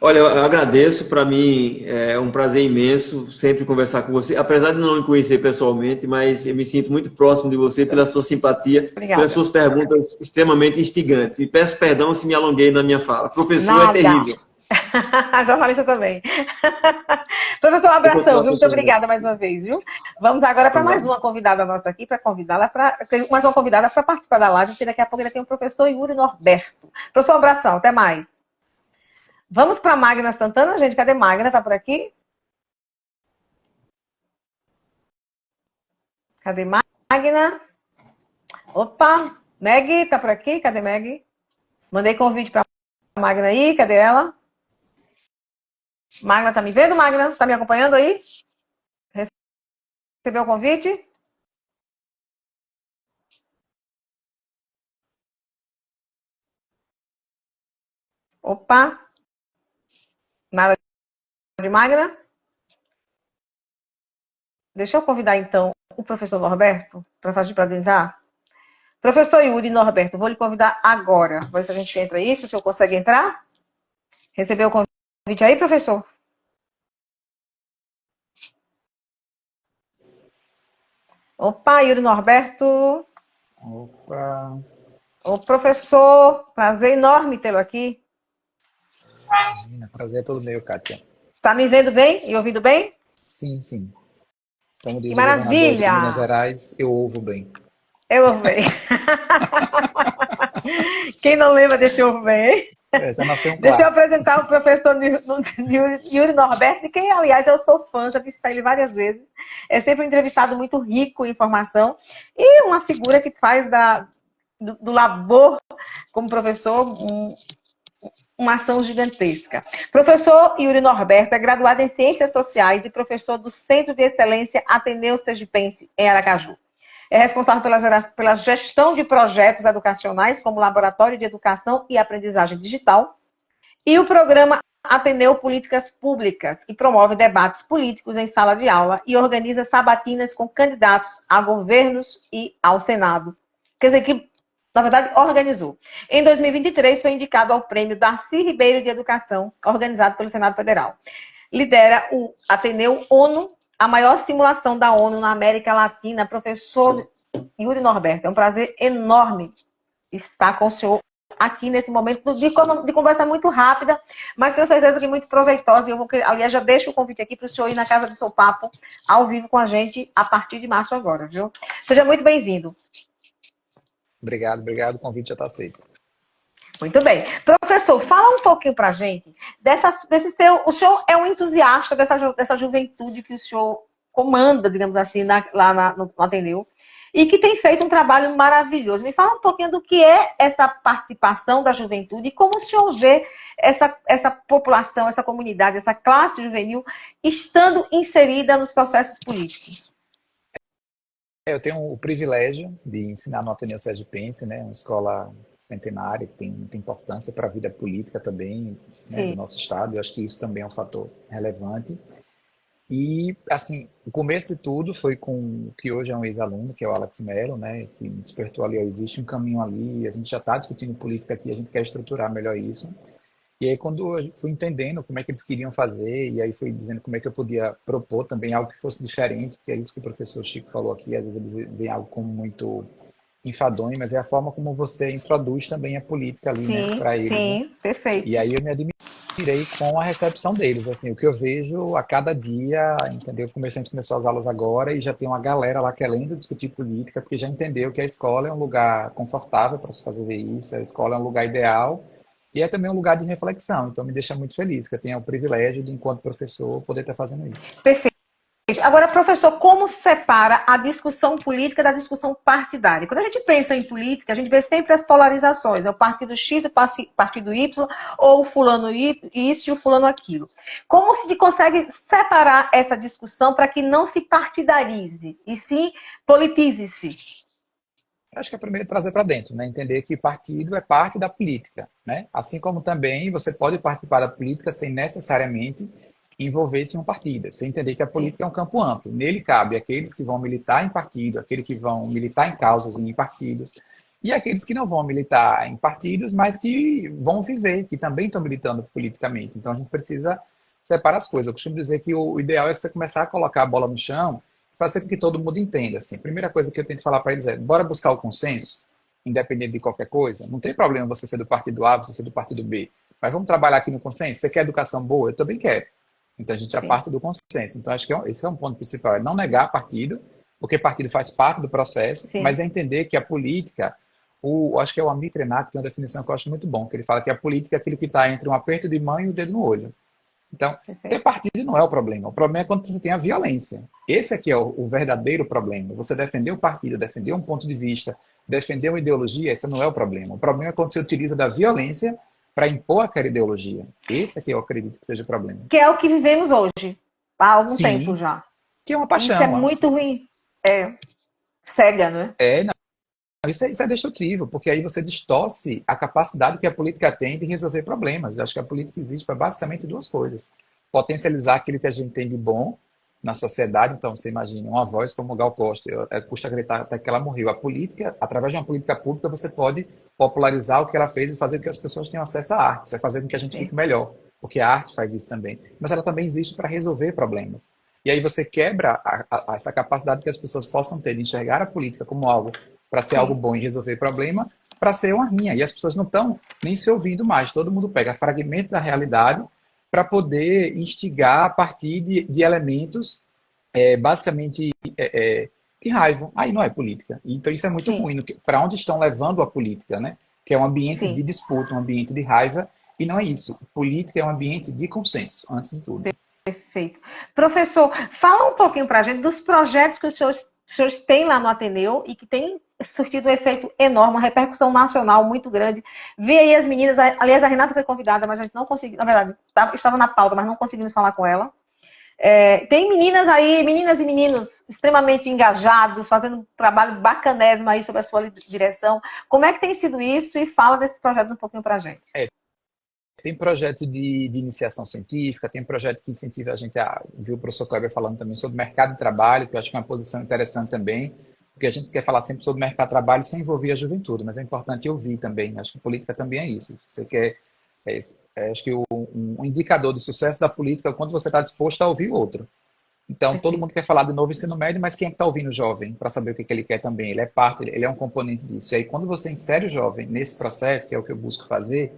Olha, eu agradeço, para mim é um prazer imenso sempre conversar com você, apesar de não me conhecer pessoalmente, mas eu me sinto muito próximo de você pela sua simpatia, Obrigada. pelas suas perguntas extremamente instigantes. E peço perdão se me alonguei na minha fala. Professor, Nada. é terrível. Jornalista também. Professor, um abração, viu? Muito obrigada mais uma vez, viu? Vamos agora para mais uma convidada nossa aqui, para convidá-la mais uma convidada para participar da live, porque daqui a pouco ainda tem o professor Yuri Norberto. Professor, um abração, até mais. Vamos para Magna Santana, gente. Cadê Magna? Tá por aqui? Cadê Magna? Opa! Meg, tá por aqui? Cadê Meg? Mandei convite para Magna aí. Cadê ela? Magna, tá me vendo, Magna? Tá me acompanhando aí? Recebeu o convite? Opa! Nada de Magna? Deixa eu convidar, então, o professor Norberto para fazer para adentrar. Professor Yuri Norberto, vou lhe convidar agora. Vamos ver se a gente entra aí, se o senhor consegue entrar. Recebeu o convite aí, professor? Opa, Yuri Norberto. Opa. Ô, professor, prazer enorme tê-lo aqui. Imagina, prazer é todo meu, Kátia. Tá me vendo bem e ouvindo bem? Sim, sim. Como diz Que o governador de maravilha! Minas Gerais, eu ouvo bem. Eu ouvo bem. Quem não lembra desse ouvo bem, hein? Já nasceu um Deixa eu clássico. apresentar o professor Yuri Norberto, de quem, aliás, eu sou fã, já disse ele várias vezes. É sempre um entrevistado muito rico em informação e uma figura que faz do labor como professor uma ação gigantesca. Professor Yuri Norberto é graduado em Ciências Sociais e professor do Centro de Excelência Ateneu Sergipense, em Aracaju. É responsável pela gestão de projetos educacionais, como Laboratório de Educação e Aprendizagem Digital, e o programa Ateneu Políticas Públicas, que promove debates políticos em sala de aula e organiza sabatinas com candidatos a governos e ao Senado. Quer dizer que, na verdade, organizou. Em 2023, foi indicado ao Prêmio Darcy Ribeiro de Educação, organizado pelo Senado Federal. Lidera o Ateneu ONU, a maior simulação da ONU na América Latina. Professor Yuri Norberto, é um prazer enorme estar com o senhor aqui nesse momento de conversa muito rápida, mas tenho certeza que muito proveitosa. Aliás, já deixo o convite aqui para o senhor ir na Casa do Seu Papo, ao vivo com a gente, a partir de março agora, viu? Seja muito bem-vindo. Obrigado. O convite já está aceito. Muito bem. Professor, fala um pouquinho para a gente o senhor é um entusiasta dessa juventude que o senhor comanda, digamos assim, no Ateneu, e que tem feito um trabalho maravilhoso. Me fala um pouquinho do que é essa participação da juventude e como o senhor vê essa população, essa comunidade, essa classe juvenil estando inserida nos processos políticos. Eu tenho o privilégio de ensinar no Ateneu Sergipense, né, uma escola centenária que tem muita importância para a vida política também, né, do nosso estado. Eu acho que isso também é um fator relevante. E, assim, o começo de tudo foi com o que hoje é um ex-aluno, que é o Alex Mello, né, que me despertou ali, ó, existe um caminho ali, a gente já está discutindo política aqui, a gente quer estruturar melhor isso. E aí, quando eu fui entendendo como é que eles queriam fazer, e aí fui dizendo como é que eu podia propor também algo que fosse diferente, que é isso que o professor Chico falou aqui, às vezes vem algo como muito enfadonho, mas é a forma como você introduz também a política ali, né, para eles, né? Sim, perfeito. E aí eu me admirei com a recepção deles, assim, o que eu vejo a cada dia, entendeu? A gente começou as aulas agora e já tem uma galera lá querendo discutir política, porque já entendeu que a escola é um lugar confortável para se fazer isso, a escola é um lugar ideal e é também um lugar de reflexão. Então me deixa muito feliz que eu tenha o privilégio de, enquanto professor, poder estar fazendo isso. Perfeito. Agora, professor, como separa a discussão política da discussão partidária? Quando a gente pensa em política, a gente vê sempre as polarizações, é o partido X, o partido Y, ou o fulano isso e o fulano aquilo. Como se consegue separar essa discussão para que não se partidarize, e sim politize-se? Acho que é primeiro trazer para dentro, né? Entender que partido é parte da política, né? Assim como também você pode participar da política sem necessariamente envolver-se em um partido. Você entender que a política é um campo amplo. Nele cabe aqueles que vão militar em partido, aqueles que vão militar em causas e em partidos, e aqueles que não vão militar em partidos, mas que vão viver, que também estão militando politicamente. Então a gente precisa separar as coisas. Eu costumo dizer que o ideal é que você começar a colocar a bola no chão, fazer com que todo mundo entenda. Assim. A primeira coisa que eu tento falar para eles é: bora buscar o consenso, independente de qualquer coisa. Não tem problema você ser do partido A, você ser do partido B. Mas vamos trabalhar aqui no consenso? Você quer educação boa? Eu também quero. Então a gente já parte do consenso. Então acho que esse é um ponto principal, é não negar partido, porque partido faz parte do processo, Sim. mas é entender que a política, acho que é o Amir Krenak, que tem uma definição que eu acho muito bom, que ele fala que a política é aquilo que está entre um aperto de mão e o dedo no olho. Então, ter partido não é o problema é quando você tem a violência. Esse aqui é o verdadeiro problema. Você defender o partido, defender um ponto de vista, defender uma ideologia, esse não é o problema. O problema é quando você utiliza da violência para impor aquela ideologia. Esse aqui eu acredito que seja o problema. Que é o que vivemos hoje, há algum Sim, tempo já. que é uma paixão. Isso é muito ruim. É cega, não é? Não. Isso é destrutivo, porque aí você distorce a capacidade que a política tem de resolver problemas. Eu acho que a política existe para basicamente duas coisas: potencializar aquilo que a gente tem de bom na sociedade. Então, você imagina uma voz como Gal Costa, custa acreditar até que ela morreu. A política, através de uma política pública, você pode popularizar o que ela fez e fazer com que as pessoas tenham acesso à arte. Isso vai fazer com que a gente fique melhor, porque a arte faz isso também. Mas ela também existe para resolver problemas. E aí você quebra essa capacidade que as pessoas possam ter de enxergar a política como algo para ser algo bom e resolver problema, para ser uma rinha. E as pessoas não estão nem se ouvindo mais. Todo mundo pega fragmentos da realidade para poder instigar a partir de elementos basicamente de raiva. Aí não é política. Então isso é muito ruim. Para onde estão levando a política, né? Que é um ambiente de disputa, um ambiente de raiva, e não é isso. Política é um ambiente de consenso, antes de tudo. Perfeito. Professor, fala um pouquinho para a gente dos projetos que os senhores têm lá no Ateneu e que tem surtido um efeito enorme, uma repercussão nacional muito grande. Vi aí as meninas, aliás, a Renata foi convidada, mas a gente não conseguiu, na verdade, estava na pauta, mas não conseguimos falar com ela. Tem meninas aí, meninas e meninos extremamente engajados, fazendo um trabalho bacanésimo aí sobre a sua direção. Como é que tem sido isso? E fala desses projetos um pouquinho pra gente. Tem projeto de iniciação científica, tem projeto que incentiva a gente a... Viu o professor Kleber falando também sobre mercado de trabalho, que eu acho que é uma posição interessante também, porque a gente quer falar sempre sobre mercado de trabalho sem envolver a juventude, mas é importante ouvir também. Acho que política também é isso. Você quer... acho que um indicador do sucesso da política é quando você está disposto a ouvir o outro. Então, todo mundo quer falar de novo ensino médio, mas quem é que está ouvindo o jovem para saber o que ele quer também? Ele é parte, ele é um componente disso. E aí, quando você insere o jovem nesse processo, que é o que eu busco fazer,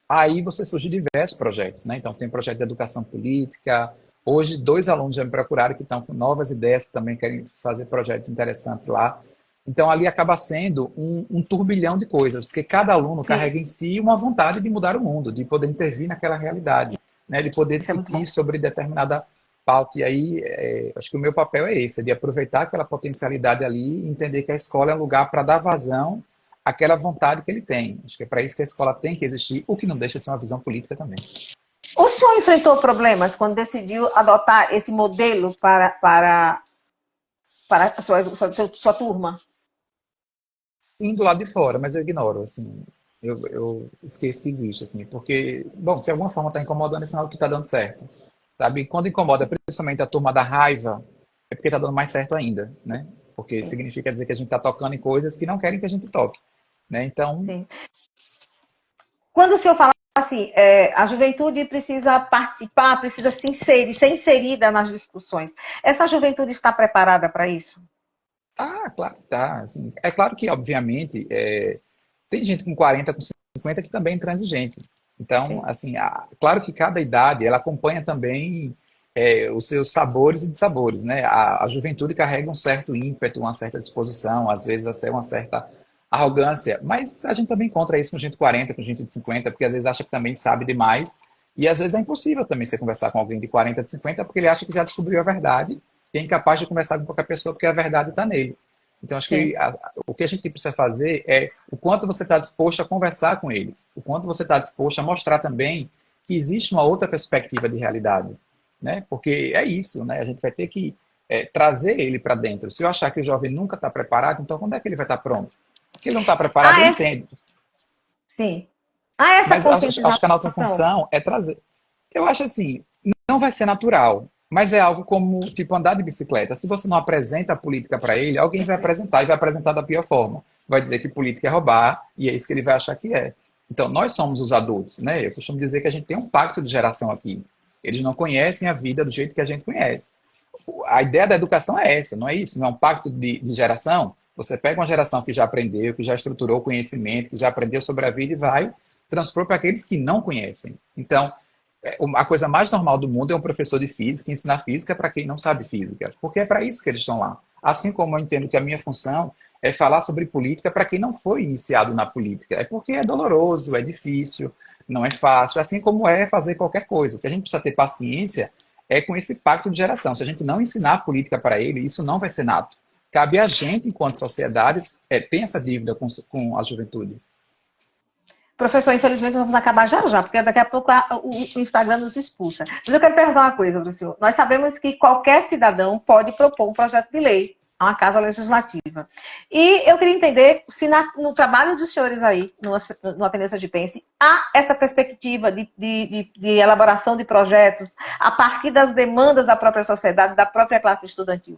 aí você surge diversos projetos, né? Então, tem projeto de educação política. Hoje, 2 alunos já me procuraram que estão com novas ideias, que também querem fazer projetos interessantes lá. Então, ali acaba sendo um turbilhão de coisas, porque cada aluno carrega em si uma vontade de mudar o mundo, de poder intervir naquela realidade, né? De poder discutir sobre determinada pauta. E aí, acho que o meu papel é esse, de aproveitar aquela potencialidade ali e entender que a escola é um lugar para dar vazão àquela vontade que ele tem. Acho que é para isso que a escola tem que existir, o que não deixa de ser uma visão política também. O senhor enfrentou problemas quando decidiu adotar esse modelo para a sua turma? Sim, do lado de fora, mas eu ignoro, assim, eu esqueço que existe, assim, porque, bom, se de alguma forma está incomodando, é sinal que está dando certo, sabe? Quando incomoda, principalmente a turma da raiva, é porque está dando mais certo ainda, né? Porque significa dizer que a gente está tocando em coisas que não querem que a gente toque, né? Então... Sim. Quando o senhor fala assim, a juventude precisa participar, precisa se inserir, ser inserida nas discussões, essa juventude está preparada para isso? Ah, claro que tá. Assim, é claro que, obviamente, tem gente com 40, com 50 que também é intransigente. Então, assim, claro que cada idade, ela acompanha também os seus sabores e dissabores, né? A juventude carrega um certo ímpeto, uma certa disposição, às vezes até uma certa arrogância, mas a gente também encontra isso com gente de 40, com gente de 50, porque às vezes acha que também sabe demais, e às vezes é impossível também você conversar com alguém de 40, de 50, porque ele acha que já descobriu a verdade, e é incapaz de conversar com qualquer pessoa porque a verdade está nele. Então, acho que o que a gente precisa fazer é o quanto você está disposto a conversar com eles, o quanto você está disposto a mostrar também que existe uma outra perspectiva de realidade, né? Porque é isso, né? A gente vai ter que trazer ele para dentro. Se eu achar que o jovem nunca está preparado, então quando é que ele vai estar pronto? Porque ele não está preparado, eu entendo. Sim. Essa Mas conscientização. acho que a nossa função é trazer. Eu acho assim, não vai ser natural, mas é algo como, tipo, andar de bicicleta. Se você não apresenta a política para ele, alguém vai apresentar e vai apresentar da pior forma. Vai dizer que política é roubar e é isso que ele vai achar que é. Então, nós somos os adultos, né? Eu costumo dizer que a gente tem um pacto de geração aqui. Eles não conhecem a vida do jeito que a gente conhece. A ideia da educação é essa, não é isso? Não é um pacto de geração? Você pega uma geração que já aprendeu, que já estruturou o conhecimento, que já aprendeu sobre a vida e vai transpor para aqueles que não conhecem. Então, a coisa mais normal do mundo é um professor de física ensinar física para quem não sabe física, porque é para isso que eles estão lá. Assim como eu entendo que a minha função é falar sobre política para quem não foi iniciado na política. É porque é doloroso, é difícil, não é fácil, assim como é fazer qualquer coisa. O que a gente precisa ter paciência é com esse pacto de geração. Se a gente não ensinar a política para ele, isso não vai ser nato. Cabe a gente, enquanto sociedade, ter essa dívida com a juventude. Professor, infelizmente vamos acabar já já, porque daqui a pouco o Instagram nos expulsa. Mas eu quero perguntar uma coisa para o senhor. Nós sabemos que qualquer cidadão pode propor um projeto de lei a uma casa legislativa. E eu queria entender se no trabalho dos senhores aí, no Ateneu Sergipense, há essa perspectiva de elaboração de projetos a partir das demandas da própria sociedade, da própria classe estudantil.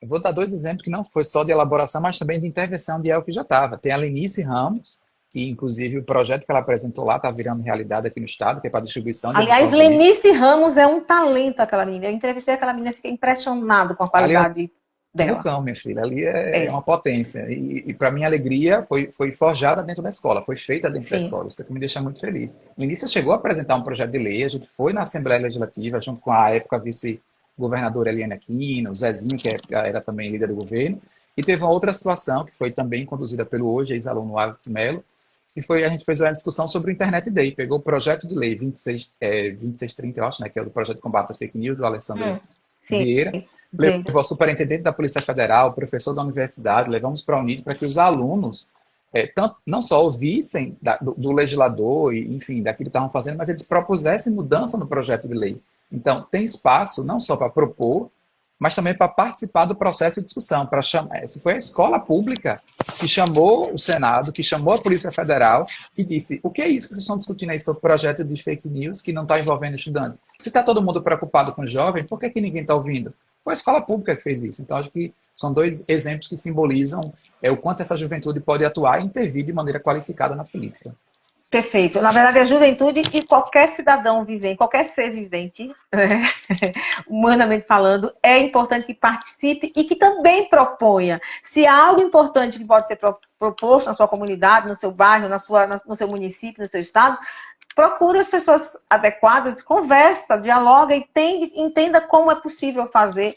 Eu vou dar 2 exemplos que não foi só de elaboração, mas também de intervenção de algo que já estava. Tem a Lenice Ramos, que inclusive o projeto que ela apresentou lá está virando realidade aqui no estado, que é para distribuição de Aliás, Lenice Ramos é um talento, aquela menina. Eu entrevistei aquela menina e fiquei impressionado com a qualidade dela. Vulcão, minha filha, ali é uma potência. E para minha alegria, foi forjada dentro da escola, foi feita dentro da escola. Isso que me deixa muito feliz. Lenice chegou a apresentar um projeto de lei, a gente foi na Assembleia Legislativa, junto com a época vice-governadora Eliane Aquino, o Zezinho, que era também líder do governo, e teve uma outra situação, que foi também conduzida pelo hoje ex-aluno Alex Mello, que foi, a gente fez uma discussão sobre o Internet Day, pegou o projeto de lei 2630, eu acho, né, que é o do projeto de combate à fake news, do Alessandro Vieira, levou o superintendente da Polícia Federal, o professor da universidade, levamos para a Unid para que os alunos não só ouvissem do legislador, e, enfim, daquilo que estavam fazendo, mas eles propusessem mudança no projeto de lei. Então, tem espaço não só para propor, mas também para participar do processo de discussão. Para chamar, se foi a escola pública que chamou o Senado, que chamou a Polícia Federal e disse: o que é isso que vocês estão discutindo aí sobre o projeto de fake news que não está envolvendo estudante? Se está todo mundo preocupado com o jovem, por que ninguém está ouvindo? Foi a escola pública que fez isso. Então, acho que são dois exemplos que simbolizam o quanto essa juventude pode atuar e intervir de maneira qualificada na política. Perfeito. Na verdade, a juventude e qualquer cidadão vivente, qualquer ser vivente, humanamente falando, é importante que participe e que também proponha. Se há algo importante que pode ser proposto na sua comunidade, no seu bairro, no seu município, no seu estado, procure as pessoas adequadas, conversa, dialoga e entenda como é possível fazer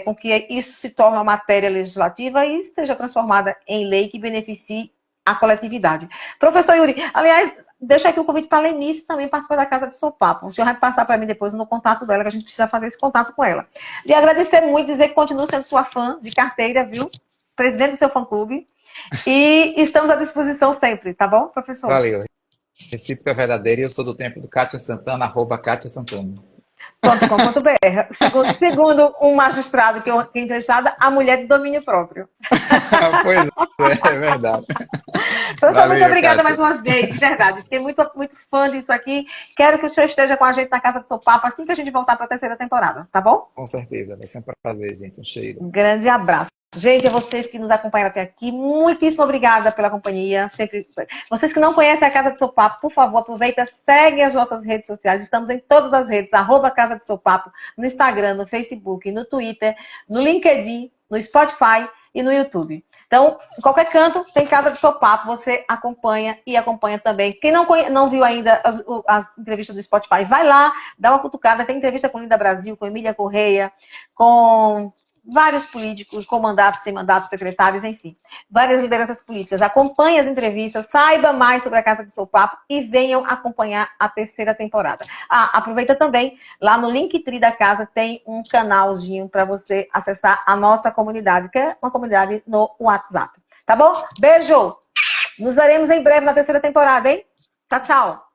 com que isso se torne uma matéria legislativa e seja transformada em lei que beneficie a coletividade. Professor Yuri, aliás, deixa aqui o convite para a Lenice também participar da Casa de Sopapo. O senhor vai passar para mim depois no contato dela, que a gente precisa fazer esse contato com ela. E agradecer muito, dizer que continuo sendo sua fã de carteira, viu? Presidente do seu fã-clube. E estamos à disposição sempre, tá bom, professor? Valeu. Recíproca verdadeira e eu sou do tempo do Kátia Santana, @KátiaSantana. .com.br. Segundo um magistrado que é entrevistada, a mulher de domínio próprio. Pois é verdade. Professor, muito obrigada Kátia. mais uma vez, de verdade. Fiquei muito fã disso aqui. Quero que o senhor esteja com a gente na Casa do Sopapo assim que a gente voltar para a terceira temporada, tá bom? Com certeza, vai ser um prazer, gente. Um cheiro. Um grande abraço. Gente, a vocês que nos acompanharam até aqui, muitíssimo obrigada pela companhia. Vocês que não conhecem a Casa de Sopapo, por favor, aproveita, segue as nossas redes sociais. Estamos em todas as redes, @Casa de Sopapo, no Instagram, no Facebook, no Twitter, no LinkedIn, no Spotify e no YouTube. Então, em qualquer canto tem Casa de Sopapo, você acompanha e acompanha também. Quem não viu ainda as entrevistas do Spotify, vai lá, dá uma cutucada. Tem entrevista com Linda Brasil, com Emília Correia, com vários políticos, com mandatos, sem mandatos, secretários, enfim. Várias lideranças políticas. Acompanhe as entrevistas, saiba mais sobre a Casa de Sopapo e venham acompanhar a terceira temporada. Aproveita também, lá no Linktree da casa tem um canalzinho para você acessar a nossa comunidade, que é uma comunidade no WhatsApp. Tá bom? Beijo! Nos veremos em breve na terceira temporada, hein? Tchau, tchau!